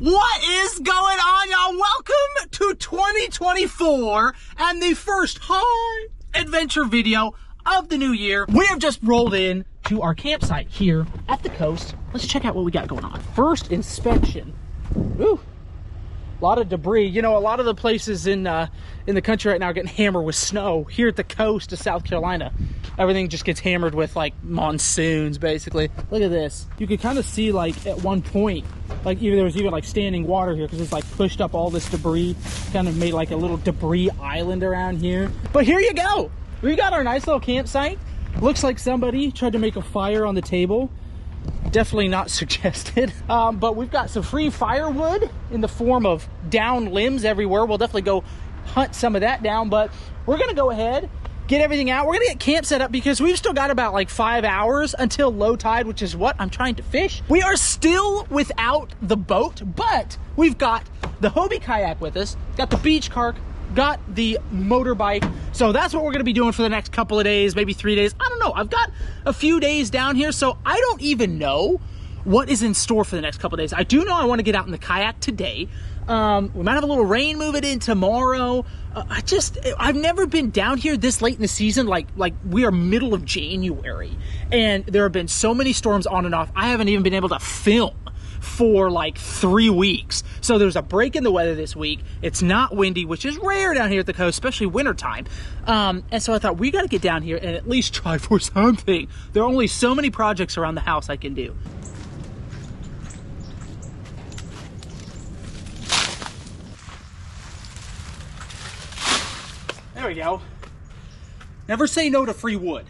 What is going on, y'all? Welcome to 2024 and the first high adventure video of the new year. We have just rolled in to our campsite here at the coast. Let's check out what we got going on. First inspection. Ooh, a lot of debris. You know, a lot of the places in the country right now are getting hammered with snow. Here at the coast of South Carolina, everything just gets hammered with like monsoons, basically. Look at this. You could kind of see like at one point, like there was even like standing water here because it's like pushed up all this debris, kind of made like a little debris island around here. But here you go. We got our nice little campsite. Looks like somebody tried to make a fire on the table. Definitely not suggested. But we've got some free firewood in the form of down limbs everywhere. We'll definitely go hunt some of that down, but we're gonna go ahead, get everything out. We're gonna get camp set up because we've still got about like 5 hours until low tide, which is what I'm trying to fish. We are still without the boat, but we've got the Hobie kayak with us, got the beach cart, got the motorbike. So that's what we're gonna be doing for the next couple of days, maybe 3 days. I don't know. I've got a few days down here, so I don't even know what is in store for the next couple of days. I do know I want to get out in the kayak today. We might have a little rain moving in tomorrow. I've never been down here this late in the season. Like we are middle of January, and there have been so many storms on and off. I haven't even been able to film for like 3 weeks. So there's a break in the weather this week. It's not windy, which is rare down here at the coast, especially wintertime. And so I thought we got to get down here and at least try for something. There are only so many projects around the house I can do. There we go. Never say no to free wood.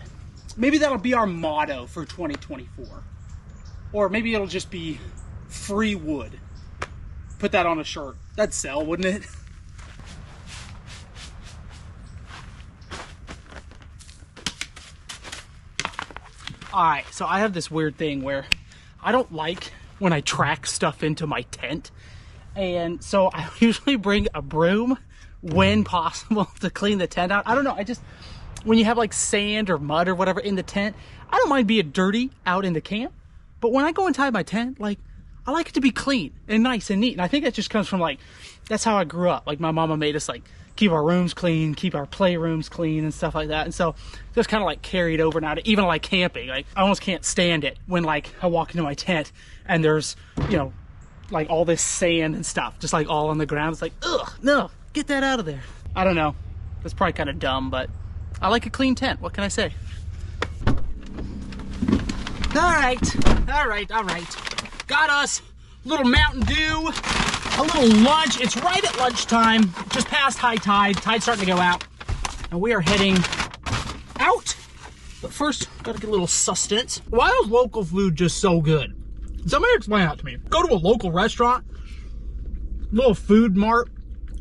Maybe that'll be our motto for 2024. Or maybe it'll just be free wood. Put that on a shirt. That'd sell, wouldn't it? Alright, so I have this weird thing where I don't like when I track stuff into my tent. And so I usually bring a broom when possible to clean the tent out. I don't know, when you have like sand or mud or whatever in the tent, I don't mind being dirty out in the camp, but when I go inside my tent, like, I like it to be clean and nice and neat. And I think that just comes from like, that's how I grew up. Like my mama made us like keep our rooms clean, keep our playrooms clean and stuff like that. And so just kind of like carried over now to even like camping. Like I almost can't stand it when like I walk into my tent and there's, you know, like all this sand and stuff, just like all on the ground. It's like, ugh, no. Get that out of there. I don't know. That's probably kind of dumb, but I like a clean tent. What can I say? All right. Got us a little Mountain Dew, a little lunch. It's right at lunchtime, just past high tide. Tide's starting to go out, and we are heading out. But first, gotta get a little sustenance. Why is local food just so good? Somebody explain that to me. Go to a local restaurant, little food mart,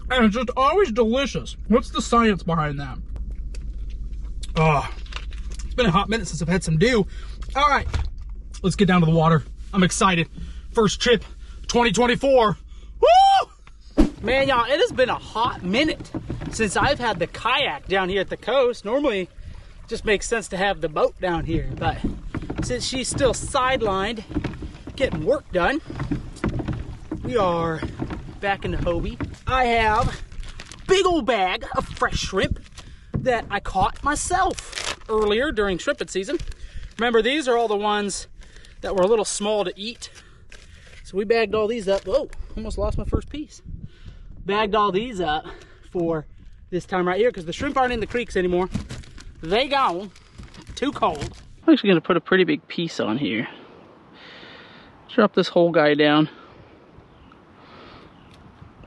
and it's just always delicious. What's the science behind that? Oh, it's been a hot minute since I've had some dew. All right, let's get down to the water. I'm excited. First trip, 2024. Woo! Man, y'all, it has been a hot minute since I've had the kayak down here at the coast. Normally, it just makes sense to have the boat down here, but since she's still sidelined, getting work done, we are back in the Hobie. I have a big old bag of fresh shrimp that I caught myself earlier during shrimping season. Remember, these are all the ones that were a little small to eat. So we bagged all these up. Whoa, almost lost my first piece. Bagged all these up for this time right here because the shrimp aren't in the creeks anymore. They gone. Too cold. I'm actually gonna put a pretty big piece on here. Drop this whole guy down.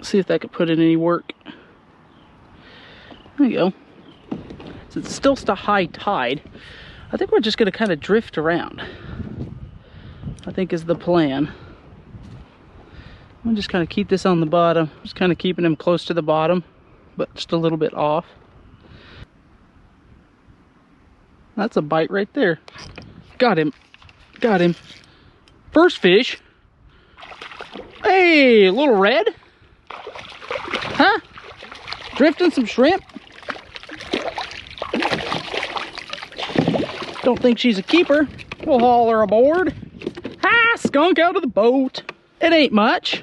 See if that could put in any work. There you go. So it's still high tide. I think we're just gonna kind of drift around. I think is the plan. I'm just kind of keep this on the bottom. Just kind of keeping him close to the bottom, but just a little bit off. That's a bite right there. Got him. Got him. First fish. Hey, a little red. Huh? Drifting some shrimp. Don't think she's a keeper. We'll haul her aboard. Ha! Skunk out of the boat. It ain't much.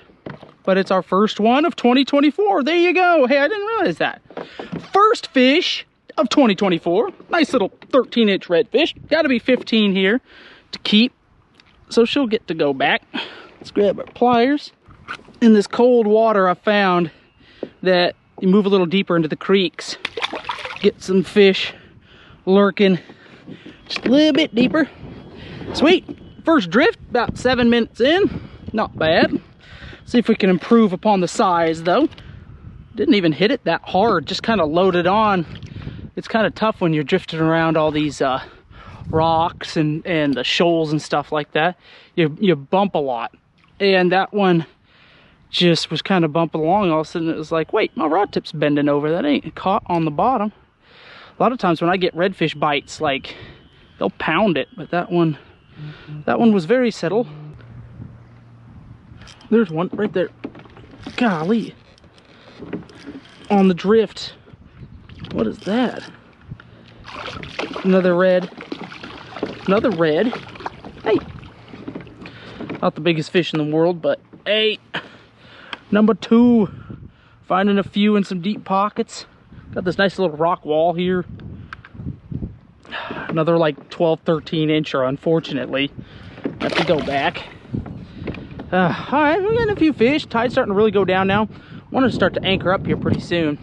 but it's our first one of 2024. There you go. Hey, I didn't realize that. First fish of 2024. Nice little 13-inch redfish. Got to be 15 here to keep. So she'll get to go back. Let's grab our pliers. In this cold water, I found that you move a little deeper into the creeks, get some fish lurking just a little bit deeper. Sweet. First drift, about 7 minutes in. Not bad. See if we can improve upon the size though. Didn't even hit it that hard, just kind of loaded on. It's kind of tough when you're drifting around all these rocks and the shoals and stuff like that. You bump a lot. And that one just was kind of bumping along. All of a sudden it was like, wait, my rod tip's bending over. That ain't caught on the bottom. A lot of times when I get redfish bites, like, they'll pound it, but that one was very settled. There's one right there. Golly. On the drift. What is that? Another red. Another red. Hey. Not the biggest fish in the world, but hey. Number 2. Finding a few in some deep pockets. Got this nice little rock wall here. Another like 12, 13 incher, unfortunately. Have to go back. All right, we're getting a few fish. Tide's starting to really go down now. Want to start to anchor up here pretty soon.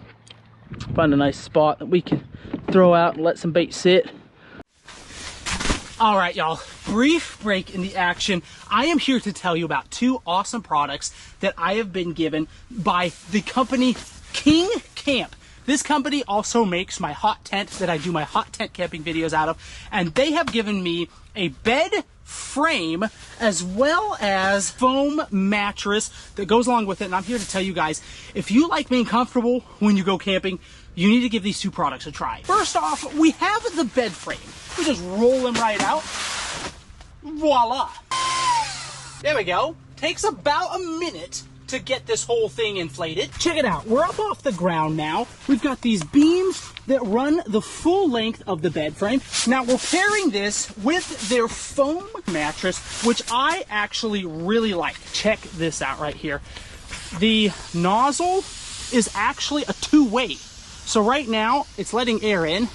Find a nice spot that we can throw out and let some bait sit. All right, y'all. Brief break in the action. I am here to tell you about 2 awesome products that I have been given by the company King Camp. This company also makes my hot tent that I do my hot tent camping videos out of, and they have given me a bed frame as well as foam mattress that goes along with it. And I'm here to tell you guys, if you like being comfortable when you go camping, you need to give these 2 products a try. First off, we have the bed frame. We just roll them right out. Voila. There we go. Takes about a minute to get this whole thing inflated. Check it out. We're up off the ground now. We've got these beams that run the full length of the bed frame. Now we're pairing this with their foam mattress, which I actually really like. Check this out right here. The nozzle is actually a 2-way. So right now it's letting air in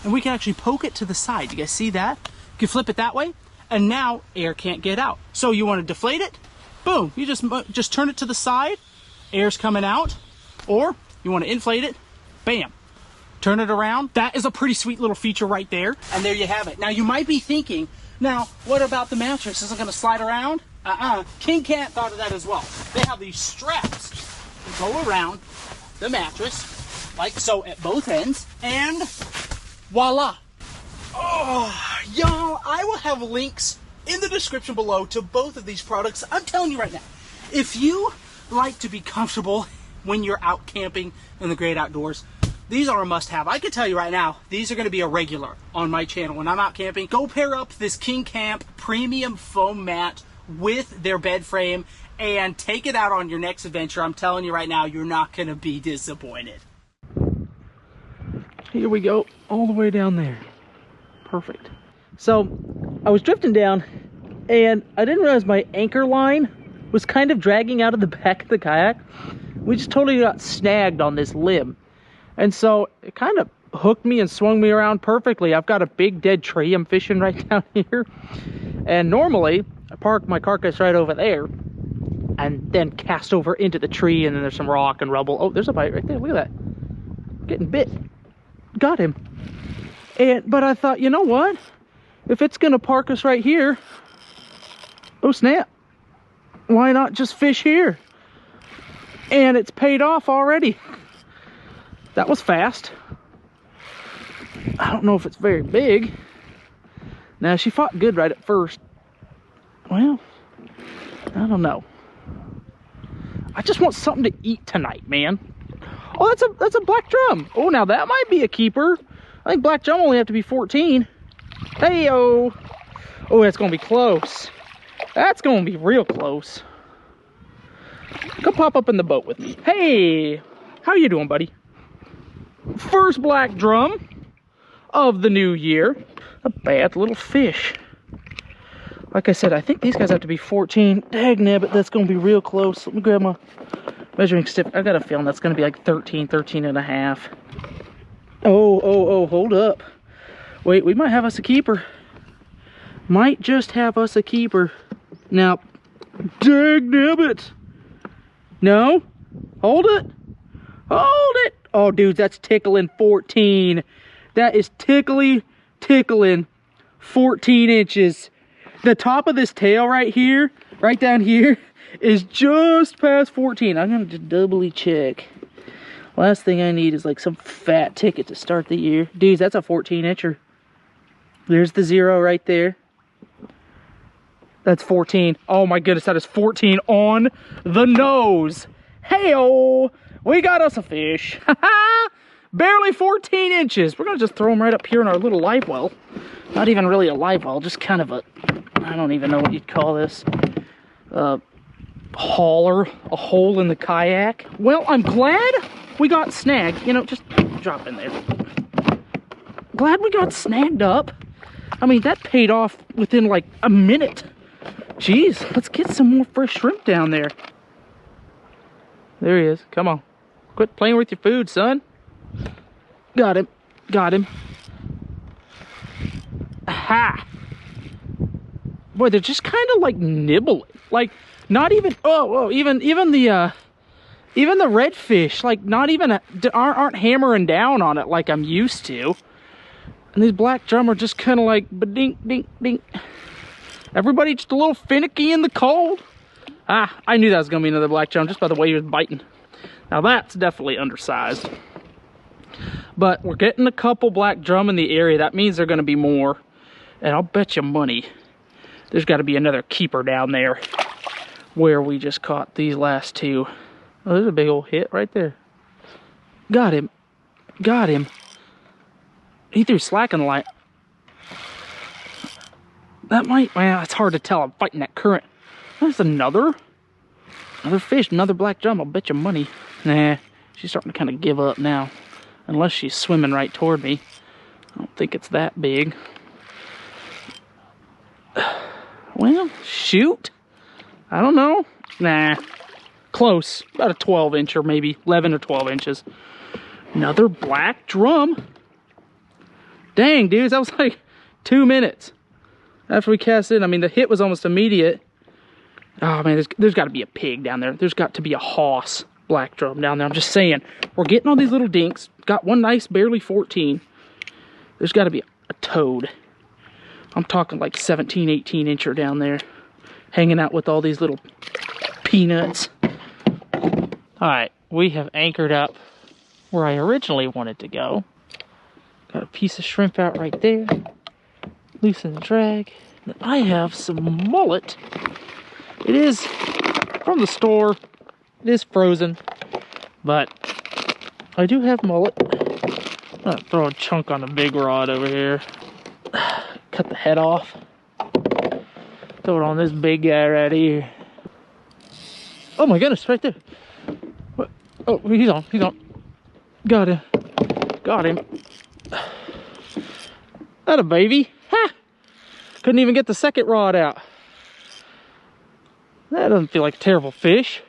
and we can actually poke it to the side. You guys see that? You can flip it that way and now air can't get out. So you want to deflate it? Boom, you just turn it to the side, air's coming out, or you want to inflate it, bam, turn it around. That is a pretty sweet little feature right there, and there you have it. Now you might be thinking, now what about the mattress? Is it going to slide around? King Camp thought of that as well. They have these straps that go around the mattress, like so at both ends, and voila. Oh, y'all, I will have links in the description below to both of these products. I'm telling you right now, if you like to be comfortable when you're out camping in the great outdoors, these are a must-have. I can tell you right now, these are going to be a regular on my channel when I'm out camping. Go pair up this King Camp premium foam mat with their bed frame and take it out on your next adventure. I'm telling you right now, you're not going to be disappointed. Here we go, all the way down there. Perfect. So I was drifting down and I didn't realize my anchor line was kind of dragging out of the back of the kayak. We just totally got snagged on this limb. And so it kind of hooked me and swung me around perfectly. I've got a big dead tree I'm fishing right down here. And normally I park my carcass right over there and then cast over into the tree, and then there's some rock and rubble. Oh, there's a bite right there. Look at that. Getting bit. Got him. But I thought, you know what? If it's gonna park us right here, oh snap, why not just fish here? And it's paid off already. That was fast. I don't know if it's very big. Now, she fought good right at first. Well, I don't know. I just want something to eat tonight, man. Oh, that's a black drum. Oh, now that might be a keeper. I think black drum only have to be 14. Hey-o. Oh, that's gonna be close. That's gonna be real close. Come pop up in the boat with me. Hey, how you doing, buddy? First black drum of the new year. A bad little fish. Like I said, I think these guys have to be 14. Dagnabbit, that's going to be real close. Let me grab my measuring stick. I got a feeling that's going to be like 13, 13 and a half. Oh, hold up. Wait, we might have us a keeper. Might just have us a keeper. Now, dagnabbit. No? Hold it. Hold it. Oh, dudes, that's tickling 14. That is tickling 14 inches. The top of this tail right here, right down here, is just past 14. I'm gonna just doubly check. Last thing I need is like some fat ticket to start the year. Dudes, that's a 14 incher. There's the 0 right there. That's 14. Oh my goodness, that is 14 on the nose. Hey-oh, we got us a fish. Barely 14 inches. We're gonna just throw them right up here in our little live well. Not even really a live well, just kind of a, I don't even know what you'd call this. Hauler, a hole in the kayak. Well, I'm glad we got snagged. You know, just drop in there. Glad we got snagged up. I mean, that paid off within like a minute. Jeez, let's get some more fresh shrimp down there. There he is. Come on. Quit playing with your food, son. Got him. Got him. Aha! Boy, they're just kind of like nibbling. Like, not even, even the redfish, like not even, aren't hammering down on it like I'm used to. And these black drum are just kind of like, ba-dink, dink, dink. Everybody just a little finicky in the cold. Ah, I knew that was going to be another black drum just by the way he was biting. Now that's definitely undersized. But we're getting a couple black drum in the area. That means there are going to be more. And I'll bet you money there's got to be another keeper down there where we just caught these last two. Oh, there's a big old hit right there. Got him. Got him. He threw slack in the line. That might, well, it's hard to tell. I'm fighting that current. There's another fish, another black drum. I'll bet you money. Nah, she's starting to kind of give up now. Unless she's swimming right toward me. I don't think it's that big. Well, shoot. I don't know. Nah, close. About a 12 incher, maybe 11 or 12 inches. Another black drum. Dang, dudes, that was like 2 minutes after we cast in. I mean, the hit was almost immediate. Oh man, there's got to be a pig down there. There's got to be a hoss black drum down there. I'm just saying, we're getting all these little dinks. Got one nice, barely 14. There's got to be a toad. I'm talking like 17, 18 incher down there, hanging out with all these little peanuts. All right, we have anchored up where I originally wanted to go. Got a piece of shrimp out right there. Loosen the drag. And I have some mullet. It is from the store. It is frozen, but I do have mullet. I'm gonna throw a chunk on a big rod over here. Cut the head off. Throw it on this big guy right here. Oh my goodness, right there. What? Oh, he's on. He's on. Got him. Got him. That a baby. Ha! Couldn't even get the second rod out. That doesn't feel like a terrible fish.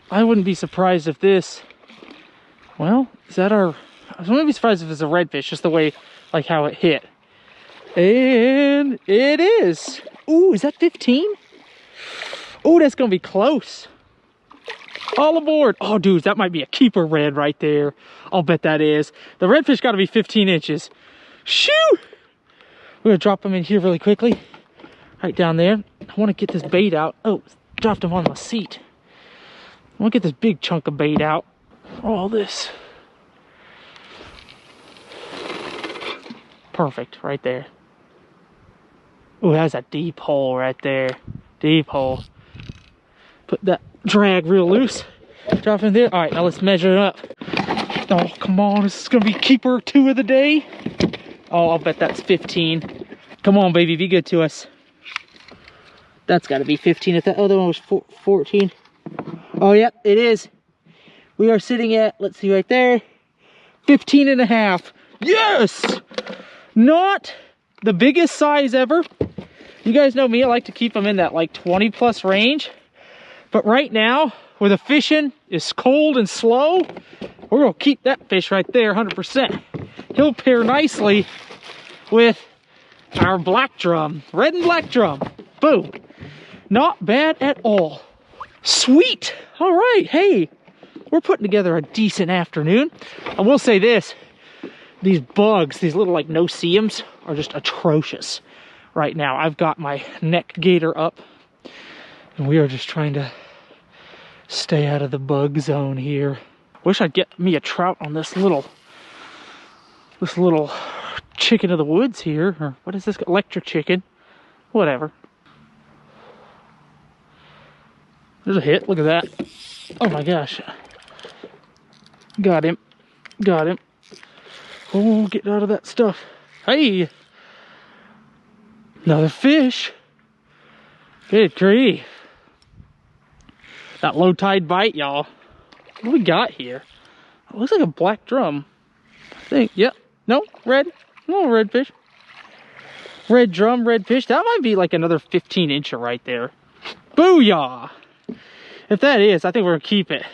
I wouldn't be surprised if this... Well, is that our... I wouldn't be surprised if it's a redfish, just the way, like how it hit. And it is. Ooh, is that 15? Ooh, that's gonna be close. All aboard. Oh, dudes, that might be a keeper red right there. I'll bet that is. The redfish gotta be 15 inches. Shoo! We're gonna drop them in here really quickly. Right down there. I wanna get this bait out. Oh, dropped him on my seat. I wanna get this big chunk of bait out. All this. Perfect, right there. Ooh, that's a deep hole right there. Deep hole. Put that drag real loose. Drop in there. All right, now let's measure it up. Oh, come on. This is going to be keeper 2 of the day. Oh, I'll bet that's 15. Come on, baby. Be good to us. That's got to be 15. If that other one was 14. Oh, yep, it is. We are sitting at, let's see right there, 15 and a half. Yes! Not the biggest size ever, You guys know me, I like to keep them in that like 20 plus range. But right now, where the fishing is cold and slow, we're gonna keep that fish right there 100%. He'll pair nicely with our black drum, red and black drum. Boom. Not bad at all. Sweet. All right, hey, we're putting together a decent afternoon. I will say this, these bugs, these little like no-see-ums are just atrocious right now. I've got my neck gaiter up and we are just trying to stay out of the bug zone here. Wish I'd get me a trout on this little chicken of the woods here, or what is this, electric chicken, whatever. There's a hit, look at that. Oh my gosh. Got him. Got him. Oh, get out of that stuff. Hey! Another fish. Good grief. That low tide bite, y'all. What do we got here? It looks like a black drum. I think, yep. No, red. No, red fish. Red drum, red fish. That might be like another 15-incher right there. Booyah! If that is, I think we're gonna keep it.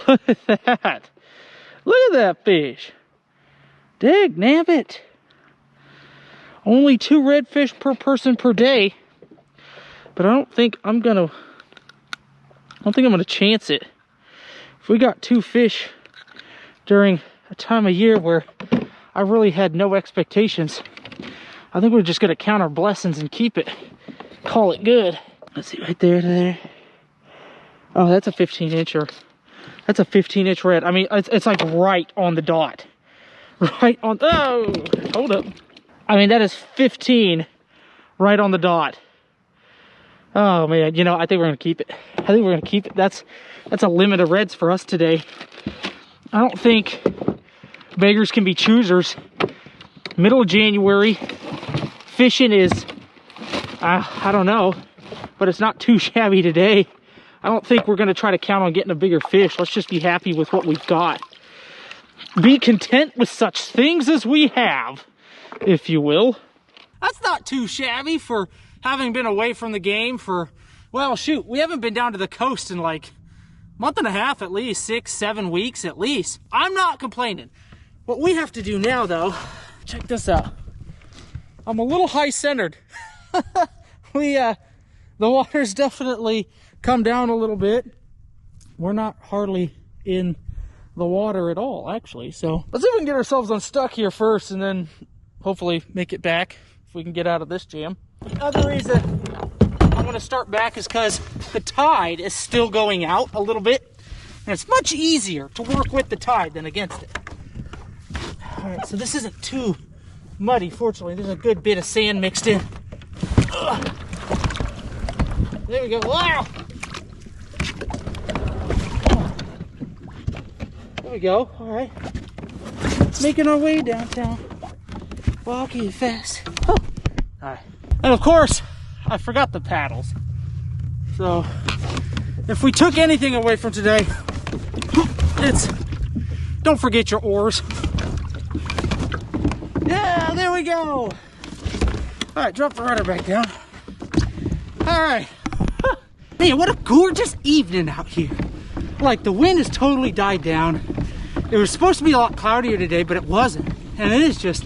Look at that. Look at that fish. Dig nabbit. Only 2 redfish per person per day. But I don't think I'm gonna chance it. If we got 2 fish during a time of year where I really had no expectations, I think we're just gonna count our blessings and keep it. Call it good. Let's see, right there to there. Oh, that's a 15-incher. That's a 15-inch red. I mean, it's like right on the dot. Right on, oh, hold up. I mean, that is 15 right on the dot. Oh man, you know, I think we're gonna keep it. I think we're gonna keep it. That's a limit of reds for us today. I don't think beggars can be choosers. Middle of January, fishing is, I don't know, but it's not too shabby today. I don't think we're gonna try to count on getting a bigger fish. Let's just be happy with what we've got. Be content with such things as we have, if you will. That's not too shabby for having been away from the game for, well, shoot, we haven't been down to the coast in like a month and a half at least, 6-7 weeks at least. I'm not complaining. What we have to do now though, check this out. I'm a little high-centered. The water's definitely come down a little bit. We're not hardly in the water at all, actually. So let's see if we can get ourselves unstuck here first and then hopefully make it back if we can get out of this jam. The other reason I want to start back is because the tide is still going out a little bit. And it's much easier to work with the tide than against it. All right, so this isn't too muddy, fortunately. There's a good bit of sand mixed in. Ugh. There we go. Wow! There we go. All right. Making our way downtown. Walking fast. Oh. All right. And of course, I forgot the paddles. So, if we took anything away from today, it's don't forget your oars. Yeah, there we go. All right, drop the rudder back down. All right. Man, what a gorgeous evening out here. Like, the wind has totally died down. It was supposed to be a lot cloudier today, but it wasn't. And it is just,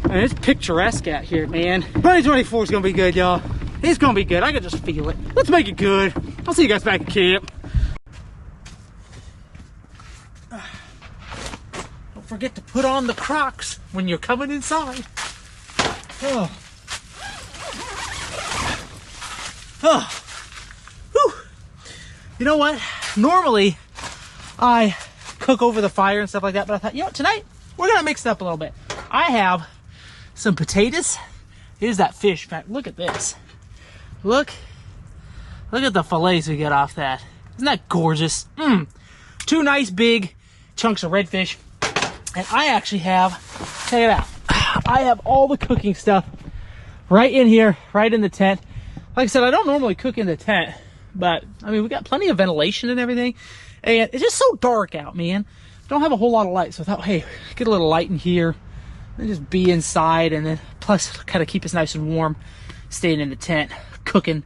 I mean, it's picturesque out here, man. 2024 is gonna be good, y'all. It's gonna be good. I can just feel it. Let's make it good. I'll see you guys back at camp. Don't forget to put on the Crocs when you're coming inside. Oh. Oh. Whew. You know what? Normally, I cook over the fire and stuff like that, but I thought, you know what, tonight, we're gonna mix it up a little bit. I have some potatoes. Here's that fish. In fact, look at this. Look at the fillets we get off that. Isn't that gorgeous? 2 nice big chunks of redfish. And I actually have, check it out. I have all the cooking stuff right in here, right in the tent. Like I said, I don't normally cook in the tent, but I mean, we got plenty of ventilation and everything. And it's just so dark out, man. Don't have a whole lot of light. So I thought, hey, get a little light in here and just be inside, and then plus kind of keep us nice and warm. staying in the tent, cooking,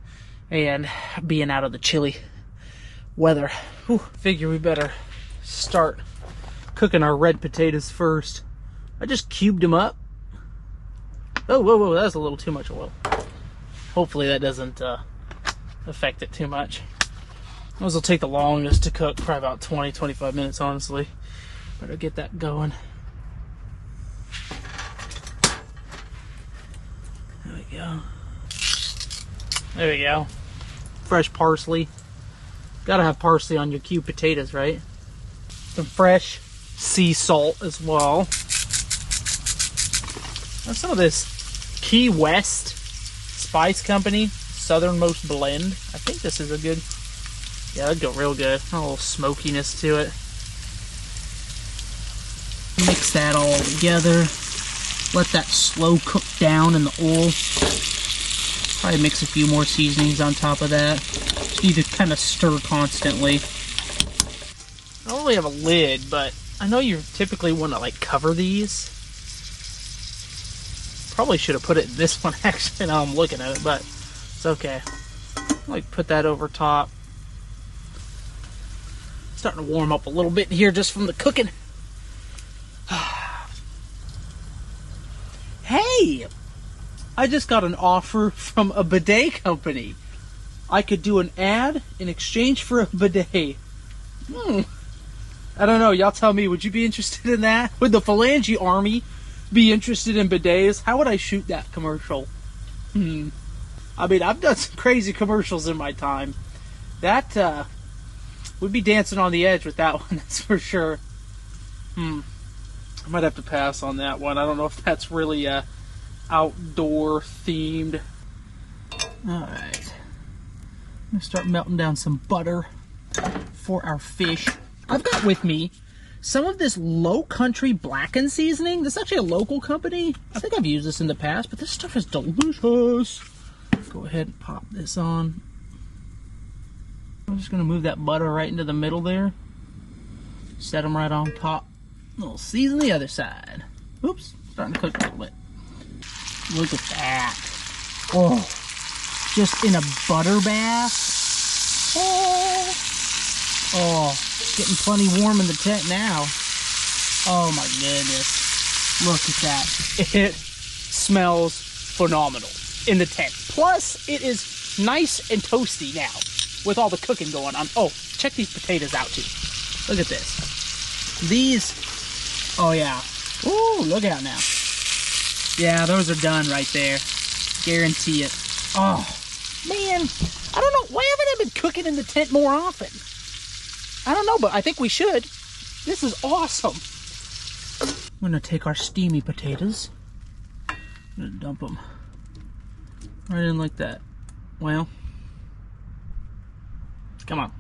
and being out of the chilly weather. Whew, figure we better start cooking our red potatoes first. I just cubed them up. Oh, whoa, whoa, that's a little too much oil. Hopefully that doesn't affect it too much. Those will take the longest to cook, probably about 20-25 minutes, honestly. Better get that going. There we go. There we go. Fresh parsley. Gotta have parsley on your cubed potatoes, right? Some fresh sea salt as well. Now some of this Key West Spice Company Southernmost Blend. I think this is a good, yeah, that'd go real good. A little smokiness to it. Mix that all together. Let that slow cook down in the oil. Probably mix a few more seasonings on top of that. Just need to kind of stir constantly. I don't really have a lid, but I know you typically want to like cover these. Probably should have put it in this one actually, now I'm looking at it, but it's okay. Like put that over top. Starting to warm up a little bit here just from the cooking. Hey! I just got an offer from a bidet company. I could do an ad in exchange for a bidet. I don't know, y'all tell me, would you be interested in that? Would the Phalange Army be interested in bidets? How would I shoot that commercial? I mean, I've done some crazy commercials in my time. That, would be dancing on the edge with that one, that's for sure. I might have to pass on that one. I don't know if that's really, outdoor themed. Alright. I'm gonna start melting down some butter for our fish. I've got with me some of this Low Country blackened seasoning. This is actually a local company. I think I've used this in the past, but this stuff is delicious. Go ahead and pop this on. I'm just gonna move that butter right into the middle there. Set them right on top. A little season the other side. Oops, starting to cook a little bit. Look at that. Oh, just in a butter bath. Oh, getting plenty warm in the tent now. Oh my goodness. Look at that. It smells phenomenal in the tent. Plus, it is nice and toasty now with all the cooking going on. Oh, check these potatoes out too. Look at this. These, oh yeah. Ooh, look out now. Yeah, those are done right there. Guarantee it. Oh, man. I don't know. Why haven't I been cooking in the tent more often? I don't know, but I think we should. This is awesome. I'm going to take our steamy potatoes. I'm going to dump them right in like that. Well, come on.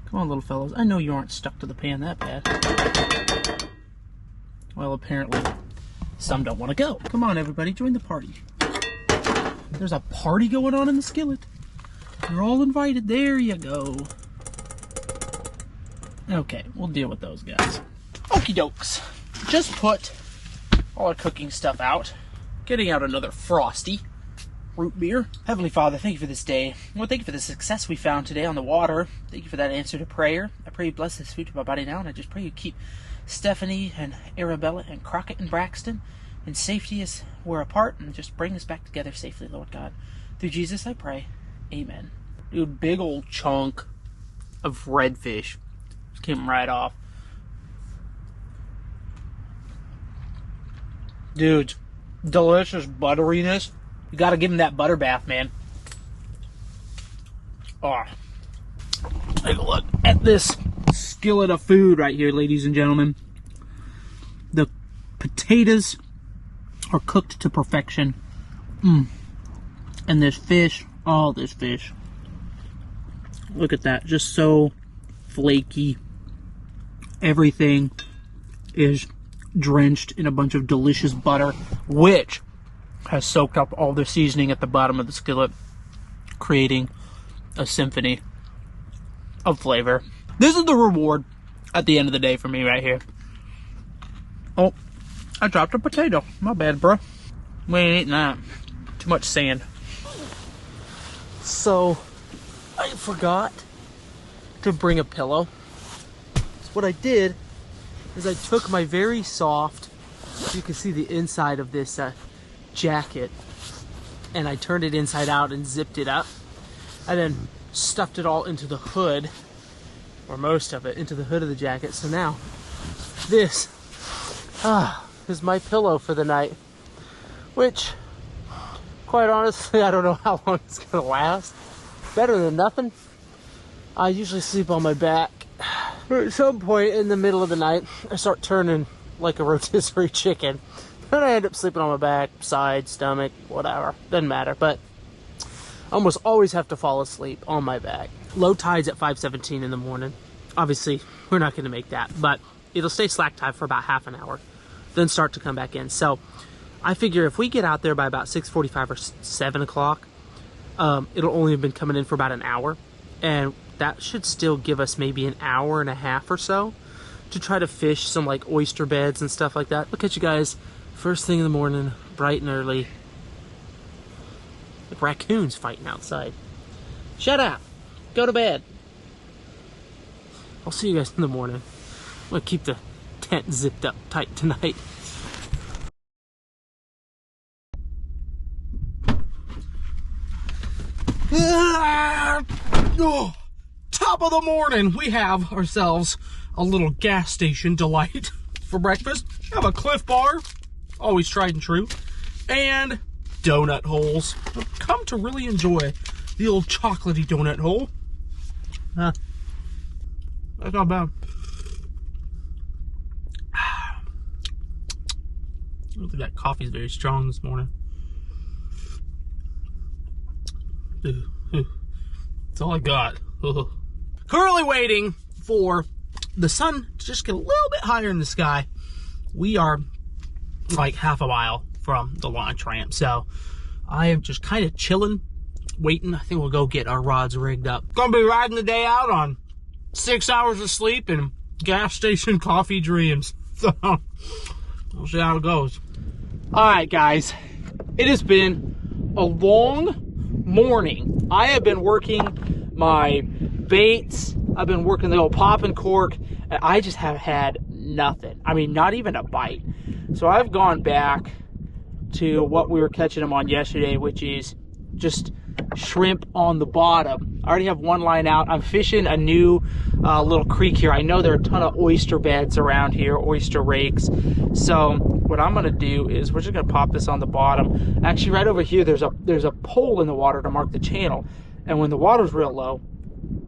Come on, little fellows. I know you aren't stuck to the pan that bad. Well, apparently some don't want to go. Come on, everybody, join the party. There's a party going on in the skillet. You're all invited. There you go. Okay, we'll deal with those guys. Okie dokes. Just put all our cooking stuff out. Getting out another frosty root beer. Heavenly Father, thank you for this day. Well, thank you for the success we found today on the water. Thank you for that answer to prayer. I pray you bless this food to my body now, and I just pray you keep Stephanie and Arabella and Crockett and Braxton in safety as we're apart, and just bring us back together safely, Lord God. Through Jesus I pray. Amen. Dude, big old chunk of redfish. Just came right off. Dude, delicious butteriness. You gotta give him that butter bath, man. Oh. Take a look at this skillet of food right here, ladies and gentlemen. The potatoes are cooked to perfection. And this fish, oh, this fish. Look at that, just so flaky. Everything is drenched in a bunch of delicious butter, which has soaked up all the seasoning at the bottom of the skillet, creating a symphony of flavor. This is the reward at the end of the day for me right here. Oh, I dropped a potato. My bad, bro. We ain't eating that. Too much sand. So I forgot to bring a pillow. So what I did is I took my very soft, you can see the inside of this jacket, and I turned it inside out and zipped it up, and then stuffed it all into the hood, or most of it into the hood of the jacket. So now this is my pillow for the night, which quite honestly I don't know how long it's gonna last. Better than nothing. I usually sleep on my back, but at some point in the middle of the night I start turning like a rotisserie chicken, and I end up sleeping on my back, side, stomach, whatever, doesn't matter. But I almost always have to fall asleep on my back. Low tide's at 5:17 in the morning. Obviously we're not going to make that, but it'll stay slack tide for about half an hour, then start to come back in. So I figure if we get out there by about 6:45 or 7 o'clock, it'll only have been coming in for about an hour, and that should still give us maybe an hour and a half or so to try to fish some like oyster beds and stuff like that. Look at you guys, first thing in the morning, bright and early. Like raccoons fighting outside. Shut up, go to bed. I'll see you guys in the morning. I'm gonna keep the tent zipped up tight tonight. Top of the morning, we have ourselves a little gas station delight for breakfast. Have a Cliff Bar, always tried and true, and donut holes. I've come to really enjoy the old chocolatey donut hole. That's not bad. I don't think that coffee is very strong this morning. That's all I got. Currently waiting for the sun to just get a little bit higher in the sky. We are like half a mile from the launch ramp, so I am just kind of chilling, waiting. I think we'll go get our rods rigged up. Gonna be riding the day out on 6 hours of sleep and gas station coffee dreams. So we'll see how it goes. All right, guys, it has been a long morning. I have been working my baits. I've been working the old pop and cork, and I just have had nothing. I mean, not even a bite. So I've gone back to what we were catching them on yesterday, which is just shrimp on the bottom. I already have one line out. I'm fishing a new little creek here. I know there are a ton of oyster beds around here, oyster rakes. So what I'm gonna do is we're just gonna pop this on the bottom. Actually, right over here, there's a pole in the water to mark the channel. And when the water's real low,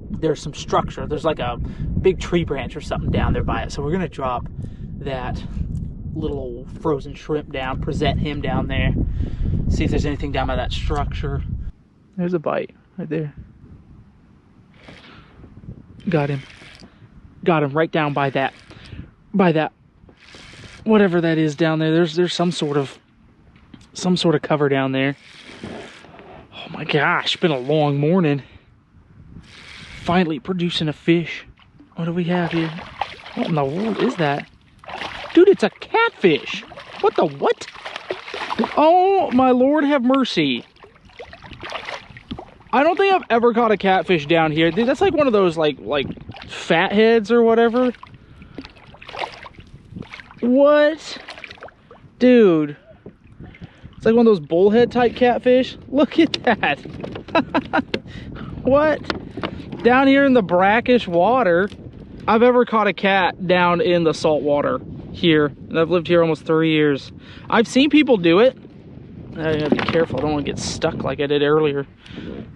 there's some structure. There's like a big tree branch or something down there by it. So we're gonna drop that little old frozen shrimp down, present him down there, see if there's anything down by that structure. There's a bite right there. Got him right down by that whatever that is down there. There's some sort of cover down there. Oh my gosh, been a long morning. Finally producing a fish. What do we have here? What in the world is that? Dude, it's a catfish. What the what? Oh my Lord, have mercy. I don't think I've ever caught a catfish down here. Dude, that's like one of those like fatheads or whatever. What? Dude. It's like one of those bullhead type catfish. Look at that. What? Down here in the brackish water. I've ever caught a cat down in the salt water here. And I've lived here almost 3 years. I've seen people do it. I gotta be careful. I don't want to get stuck like I did earlier.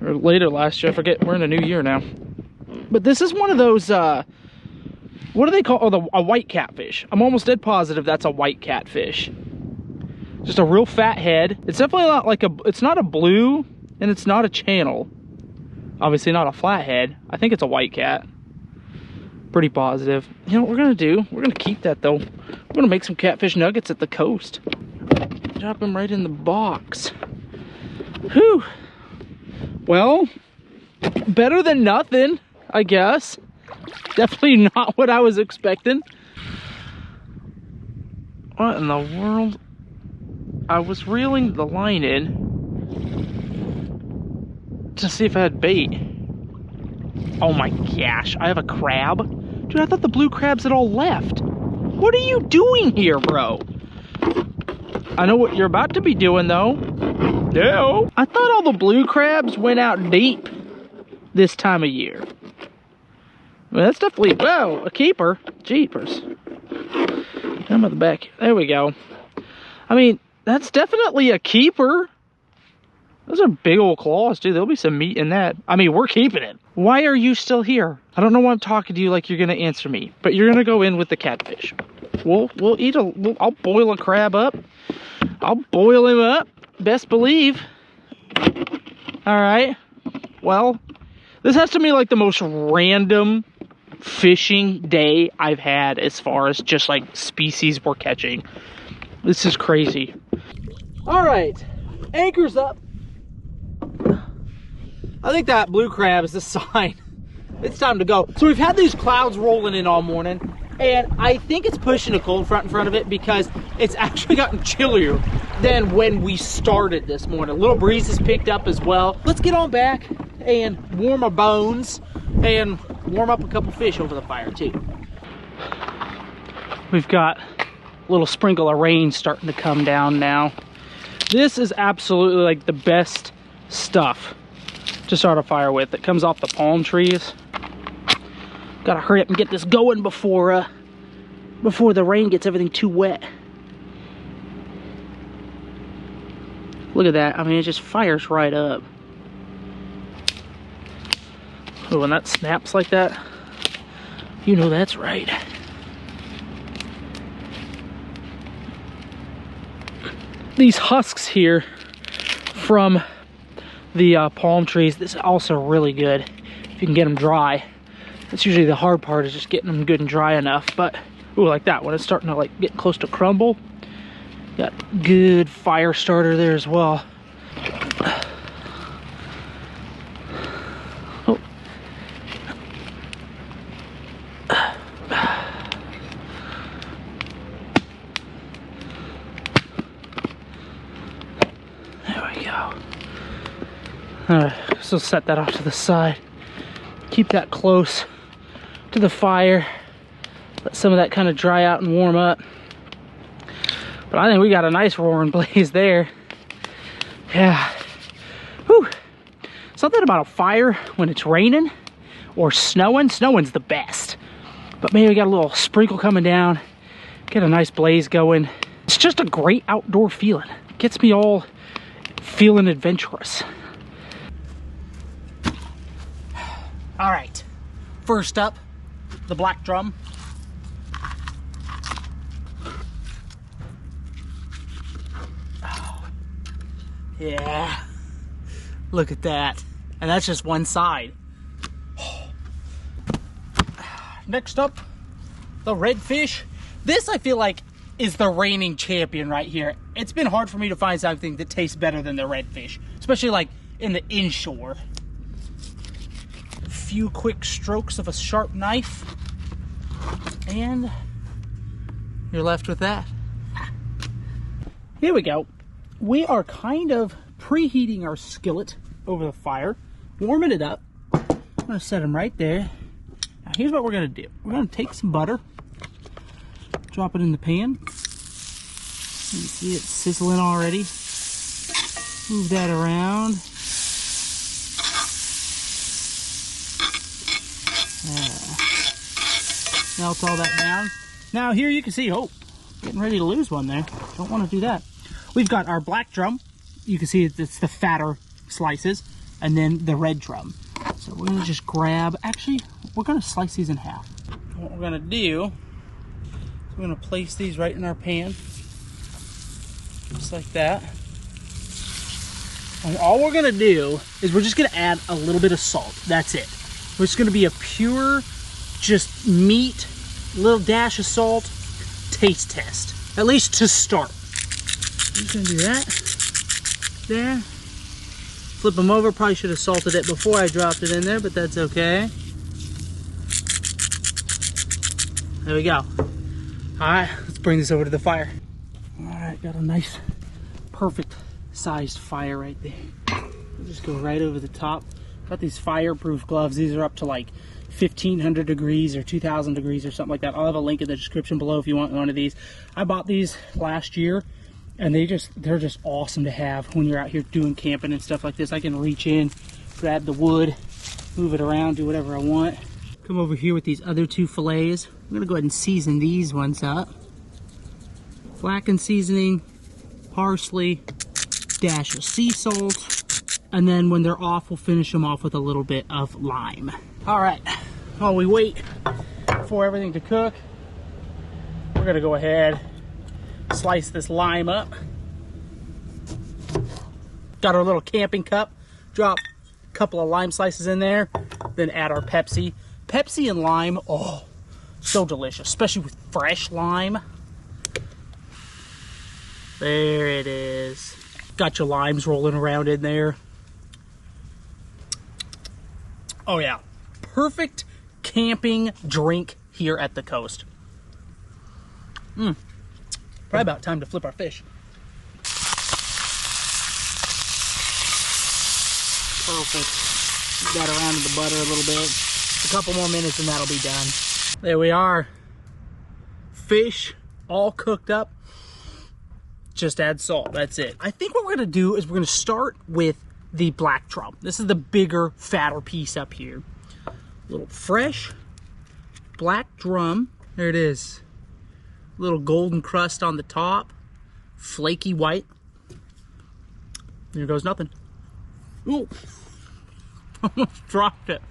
Or later last year. I forget. We're in a new year now. But this is one of those, what do they call, oh, a white catfish. I'm almost dead positive that's a white catfish. Just a real fat head. It's definitely not like it's not a blue, and it's not a channel. Obviously not a flathead. I think it's a white cat. Pretty positive. You know what we're gonna do? We're gonna keep that though. We're gonna make some catfish nuggets at the coast. Drop them right in the box. Whew. Well, better than nothing, I guess. Definitely not what I was expecting. What in the world? I was reeling the line in to see if I had bait. Oh my gosh, I have a crab? Dude, I thought the blue crabs had all left. What are you doing here, bro? I know what you're about to be doing, though. No. I thought all the blue crabs went out deep this time of year. Well, that's definitely, whoa, a keeper. Jeepers. I'm at the back. There we go. I mean, that's definitely a keeper. Those are big old claws, dude. There'll be some meat in that. I mean, we're keeping it. Why are you still here? I don't know why I'm talking to you like you're gonna answer me, but you're gonna go in with the catfish. I'll boil a crab up. I'll boil him up. Best believe. All right. Well, this has to be like the most random fishing day I've had as far as just like species we're catching. This is crazy. All right, anchor's up. I think that blue crab is the sign. It's time to go. So we've had these clouds rolling in all morning, and I think it's pushing a cold front in front of it because it's actually gotten chillier than when we started this morning. A little breeze has picked up as well. Let's get on back and warm our bones and warm up a couple fish over the fire too. We've got a little sprinkle of rain starting to come down now. This is absolutely like the best stuff to start a fire with. It comes off the palm trees. Gotta hurry up and get this going before the rain gets everything too wet. Look at that. I mean, it just fires right up. Oh, when that snaps like that, you know that's right. These husks here from the palm trees, this is also really good if you can get them dry. That's usually the hard part, is just getting them good and dry enough. But ooh, like that, when it's starting to like get close to crumble, got good fire starter there as well. Oh. There we go. Alright, so set that off to the side. Keep that close to the fire. Let some of that kind of dry out and warm up. But I think we got a nice roaring blaze there. Yeah. Whew. Something about a fire when it's raining or snowing. Snowing's the best. But maybe we got a little sprinkle coming down. Get a nice blaze going. It's just a great outdoor feeling. It gets me all feeling adventurous. All right, first up, the black drum. Oh, yeah, look at that. And that's just one side. Next up, the redfish. This, I feel like, is the reigning champion right here. It's been hard for me to find something that tastes better than the redfish, especially like in the inshore. Few quick strokes of a sharp knife and you're left with that. Here we go. We are kind of preheating our skillet over the fire, warming it up. I'm gonna set them right there. Now here's what we're gonna do. We're gonna take some butter, drop it in the pan. You see it sizzling already. Move that around. Melt all that down. Now here you can see, oh, getting ready to lose one there. Don't want to do that. We've got our black drum. You can see it's the fatter slices, and then the red drum. So we're gonna just grab, actually, we're gonna slice these in half. What we're gonna do is we're gonna place these right in our pan, just like that. And all we're gonna do is we're just gonna add a little bit of salt. That's it. We're just gonna be a pure, just meat, little dash of salt, taste test. At least to start. I'm just gonna do that. There. Flip them over. Probably should have salted it before I dropped it in there, but that's okay. There we go. Alright, let's bring this over to the fire. Alright, got a nice, perfect sized fire right there. Just go right over the top. Got these fireproof gloves. These are up to like 1,500 degrees or 2,000 degrees or something like that. I'll have a link in the description below if you want one of these. I bought these last year, and they're just awesome to have when you're out here doing camping and stuff like this. I can reach in, grab the wood, move it around, do whatever I want. Come over here with these other 2 fillets. I'm gonna go ahead and season these ones up. Blackened seasoning, parsley, dash of sea salt, and then when they're off, we'll finish them off with a little bit of lime. All right, while we wait for everything to cook, we're gonna go ahead, slice this lime up. Got our little camping cup, drop a couple of lime slices in there, then add our Pepsi. Pepsi and lime, oh, so delicious, especially with fresh lime. There it is. Got your limes rolling around in there. Oh yeah, perfect camping drink here at the coast. Probably about time to flip our fish. Perfect. Got around in the butter a little bit. A couple more minutes and that'll be done. There we are. Fish all cooked up. Just add salt, that's it. I think what we're gonna do is we're gonna start with the black drum. This is the bigger, fatter piece up here. A little fresh black drum. There it is. Little golden crust on the top. Flaky white. There goes nothing. Ooh. Almost dropped it.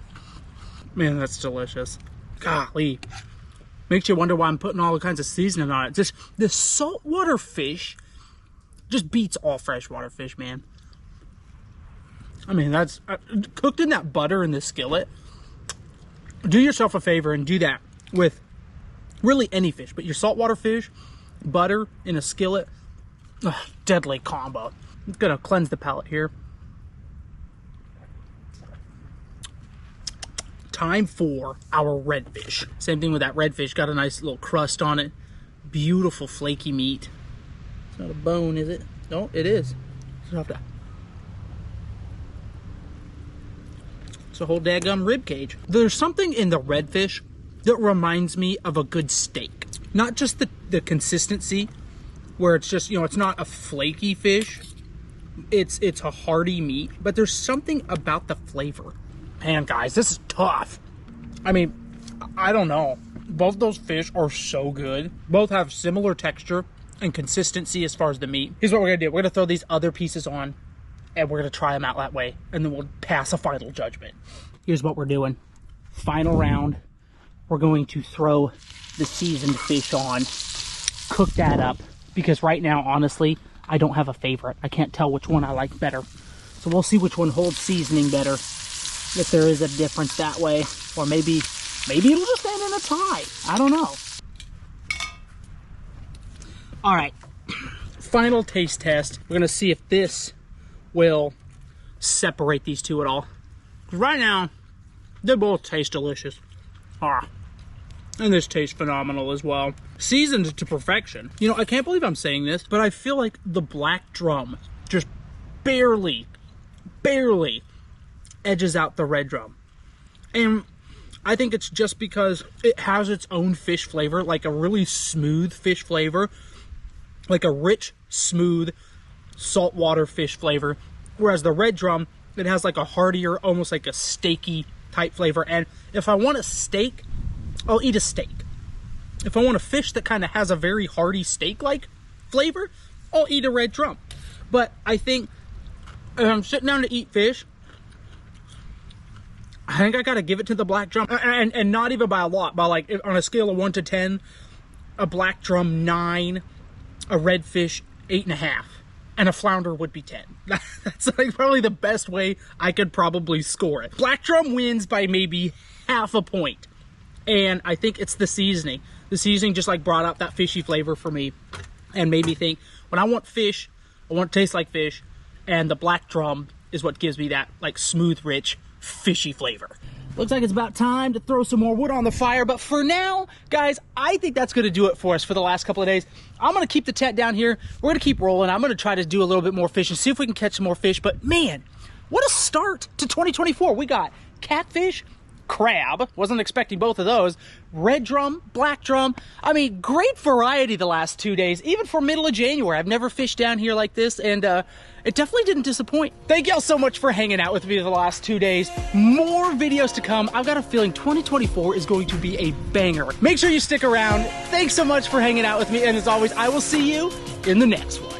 Man, that's delicious. Golly. Makes you wonder why I'm putting all kinds of seasoning on it. Just this saltwater fish just beats all freshwater fish, man. I mean, that's cooked in that butter in the skillet. Do yourself a favor and do that with really any fish, but your saltwater fish, butter in a skillet, deadly combo. I'm gonna cleanse the palate here. Time for our redfish. Same thing with that redfish. Got a nice little crust on it. Beautiful flaky meat. It's not a bone, is it? No, it is. It's a whole daggum rib cage. There's something in the redfish that reminds me of a good steak. Not just the consistency, where it's just, you know, it's not a flaky fish. It's a hearty meat, but there's something about the flavor. Man, guys, this is tough. I mean, I don't know. Both those fish are so good. Both have similar texture and consistency as far as the meat. Here's what we're gonna do. We're gonna throw these other pieces on, and we're gonna try them out that way, and then we'll pass a final judgment. Here's what we're doing. Final round. We're going to throw the seasoned fish on, cook that up, because right now, honestly, I don't have a favorite. I can't tell which one I like better. So we'll see which one holds seasoning better, if there is a difference that way, or maybe it'll just end in a tie. I don't know. All right, final taste test. We're gonna see if this will separate these two at all. Right now, they both taste delicious. And this tastes phenomenal as well. Seasoned to perfection. You know, I can't believe I'm saying this, but I feel like the black drum just barely edges out the red drum. And I think it's just because it has its own fish flavor, like a really smooth fish flavor, like a rich, smooth, saltwater fish flavor. Whereas the red drum, it has like a heartier, almost like a steaky type flavor. And if I want a steak, I'll eat a steak. If I want a fish that kind of has a very hearty steak-like flavor, I'll eat a red drum. But I think if I'm sitting down to eat fish, I think I gotta give it to the black drum, and not even by a lot, by like on a scale of 1 to 10, a black drum 9, a redfish 8.5, and a flounder would be 10. That's like probably the best way I could probably score it. Black drum wins by maybe half a point, and I think it's the seasoning. The seasoning just like brought out that fishy flavor for me, and made me think when I want fish, I want it to taste like fish, and the black drum is what gives me that like smooth, rich, fishy flavor. Looks like it's about time to throw some more wood on the fire, but for now, guys, I think that's gonna do it for us for the last couple of days. I'm gonna keep the tent down here. We're gonna keep rolling. I'm gonna try to do a little bit more fishing, see if we can catch some more fish, but man, what a start to 2024. We got catfish, crab, wasn't expecting both of those, red drum, black drum. I mean, great variety the last 2 days, even for middle of January. I've never fished down here like this, and it definitely didn't disappoint. Thank y'all so much for hanging out with me the last 2 days. More videos to come. I've got a feeling 2024 is going to be a banger. Make sure you stick around. Thanks so much for hanging out with me, and as always, I will see you in the next one.